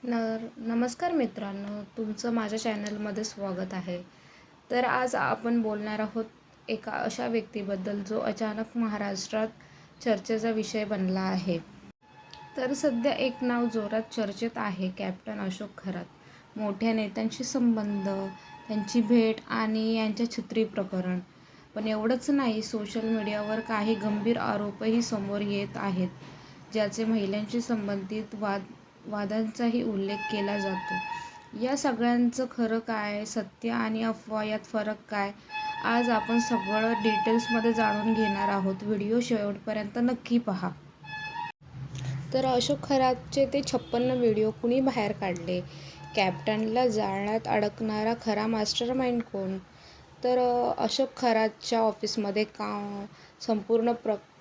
नमस्कार मित्रांनो, तुमचं माझ्या चॅनलमध्ये स्वागत आहे. तर आज आपण बोलणार आहोत एका अशा व्यक्तीबद्दल जो अचानक महाराष्ट्रात चर्चेचा विषय बनला आहे. तर सध्या एक नाव जोरात चर्चेत आहे, कॅप्टन अशोक खरात. मोठ्या नेत्यांशी संबंध, त्यांची भेट आणि यांच्या छत्री प्रकरण. पण एवढंच नाही, सोशल मीडियावर काही गंभीर आरोपही समोर येत आहेत, ज्याचे महिलांशी संबंधित वादांचाही उल्लेख केला जातो. या सगळ्यांचं खरं काय, सत्य आणि अफवा यात फरक काय, आज आपण सगळं डिटेल्समध्ये जाणून घेणार आहोत. व्हिडिओ शेवटपर्यंत नक्की पहा. तर अशोक खरातचे ते 56 व्हिडिओ कुणी बाहेर काढले? कॅप्टनला जाळ्यात अडकणारा खरा मास्टरमाइंड कोण? तर अशोक खरातच्या ऑफिसमध्ये संपूर्ण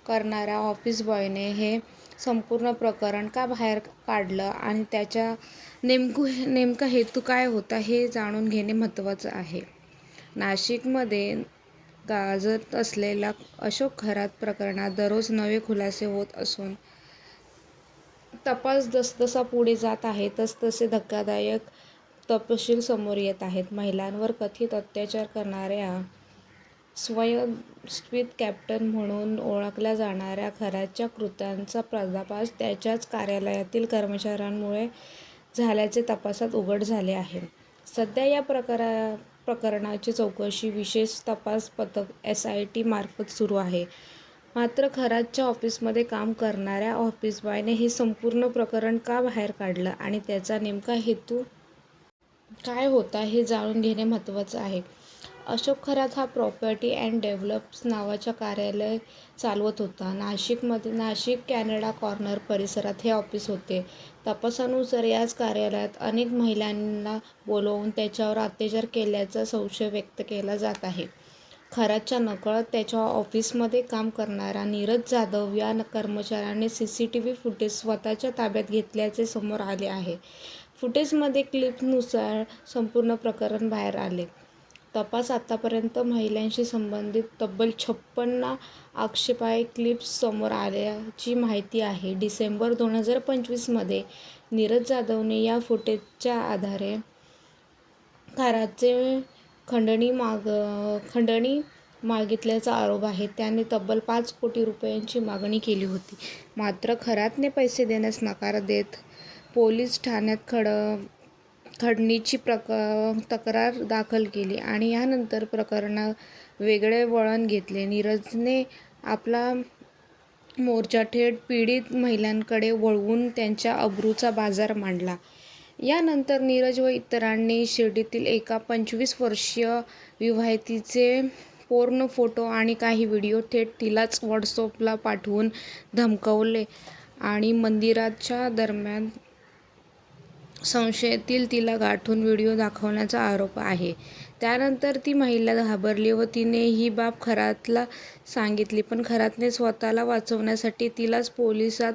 करणाऱ्या ऑफिस बॉयने हे संपूर्ण प्रकरण का बाहेर काढलं आणि त्याचा नेमका हेतू काय होता हे जाणून घेणे महत्त्वाचं आहे. नाशिकमध्ये गाजत असलेल्या अशोक खरात प्रकरणात दररोज नवे खुलासे होत असून तपास जसजसा पुढे जात आहे तसतसे धक्कादायक तपशील समोर येत आहेत. महिलांवर कथित अत्याचार करणाऱ्या स्वयंस्फूर्त कॅप्टन म्हणून ओळखल्या जाणाऱ्या खरातच्या कृत्यांचा पर्दाफाश त्याच्याच कार्यालयातील कर्मचाऱ्यांमुळे झाल्याचे तपासात उघड झाले आहे. सध्या या प्रकरणाची चौकशी विशेष तपास पथक SIT मार्फत सुरू आहे. मात्र खरातच्या ऑफिसमध्ये काम करणाऱ्या ऑफिस बॉयने हे संपूर्ण प्रकरण का बाहेर काढलं आणि त्याचा नेमका हेतू काय होता हे जाणून घेणे महत्त्वाचं आहे. अशोक खरात हा प्रॉपर्टी अँड डेव्हलपर्स नावाचे कार्यालय चालवत होता. नाशिक कॅनडा कॉर्नर परिसरात हे ऑफिस होते. तपासानुसार याच कार्यालयात अनेक महिलांना बोलावून त्यांच्यावर अत्याचार केल्याचा संशय व्यक्त केला जात आहे. खरातच्या नकळत त्याच्या ऑफिसमध्ये काम करणारा नीरज जाधव या कर्मचाऱ्याने CCTV फुटेज स्वतःच्या ताब्यात घेतल्याचे समोर आले आहे. फुटेजमध्ये क्लिपनुसार संपूर्ण प्रकरण बाहेर आले. तपास आतापर्यंत महिलांशी संबंधित तब्बल 56 आक्षेपार्ह क्लिप्स समोर आल्याची माहिती आहे. डिसेंबर 2025 मध्ये नीरज जाधवने या फुटेजच्या आधारे खरातचे खंडणी मागितल्याचा आरोप आहे. त्याने तब्बल 5 कोटी रुपयांची मागणी केली होती. मात्र खरातने पैसे देण्यास नकार देत पोलीस ठाण्यात खंडणीची तक्रार दाखल केली आणि यानंतर प्रकरणात वेगळे वळण घेतले. नीरजने आपला मोर्चा थेट पीडित महिलांकडे वळवून त्यांच्या अब्रूचा बाजार मांडला. यानंतर नीरज व इतरांनी शिर्डीतील एका 25 वर्षीय विवाहितेचे पोर्न फोटो आणि काही व्हिडिओ थेट तिलाच व्हॉट्सअॅपला पाठवून धमकावले आणि मंदिराच्या दरम्यान संशयित तिला गाठून व्हिडिओ दाखवल्याचा आरोप आहे. त्यानंतर ती महिला घाबरली व तिने ही बाब खरातला सांगितली. पण खरातने स्वतःला वाचवण्यासाठी तिलाच पोलिसात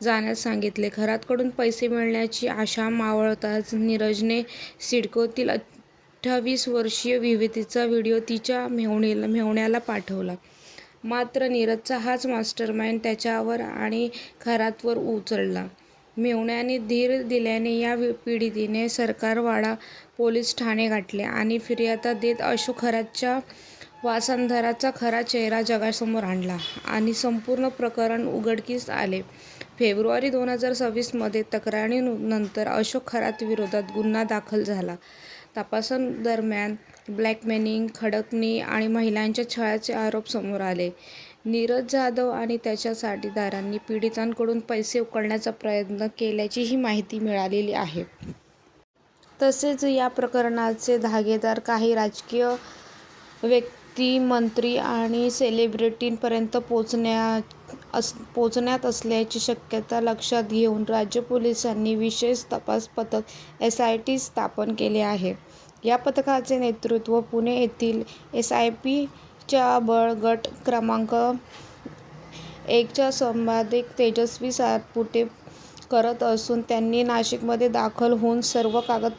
जाण्यास सांगितले. खरातकडून पैसे मिळण्याची आशा मावळताच नीरजने सिडकोतील 28 वर्षीय विवाहितेचा व्हिडिओ तिच्या मेहुण्याला पाठवला. मात्र नीरजचा हाच मास्टरमाइंड त्याच्यावर आणि खरातवर उचलला. मेहुण्याने धीर दिल्याने या पीडितेने सरकारवाडा पोलीस ठाणे गाठले आणि फिर्याद देत अशोक खरातच्या वसुंधराचा खरा चेहरा जगासमोर आणला आणि संपूर्ण प्रकरण उघडकीस आले. फेब्रुवारी 2026 मध्ये तक्रारीनंतर अशोक खरातविरोधात गुन्हा दाखल झाला. तपासादरम्यान ब्लॅकमेलिंग, खंडणी आणि महिलांच्या छळाचे आरोप समोर आले. नीरज जाधव आणि त्याच्या साथीदारांनी पीडितांकडून पैसे उकळण्याचा प्रयत्न केल्याचीही माहिती मिळालेली आहे. तसेच या प्रकरणाचे धागेदार काही राजकीय व्यक्ती, मंत्री आणि सेलिब्रिटींपर्यंत पोहोचण्यात असल्याची शक्यता लक्षात घेऊन राज्य पोलिसांनी विशेष तपास पथक SIT स्थापन केले आहे. या पथकाचे नेतृत्व पुणे येथील SIPच्या गट क्रमांक 1 च्या संपादक तेजस्वी सातपुते करत असून त्यांनी नाशिकमध्ये दाखल होऊन सर्व कागदपत्रे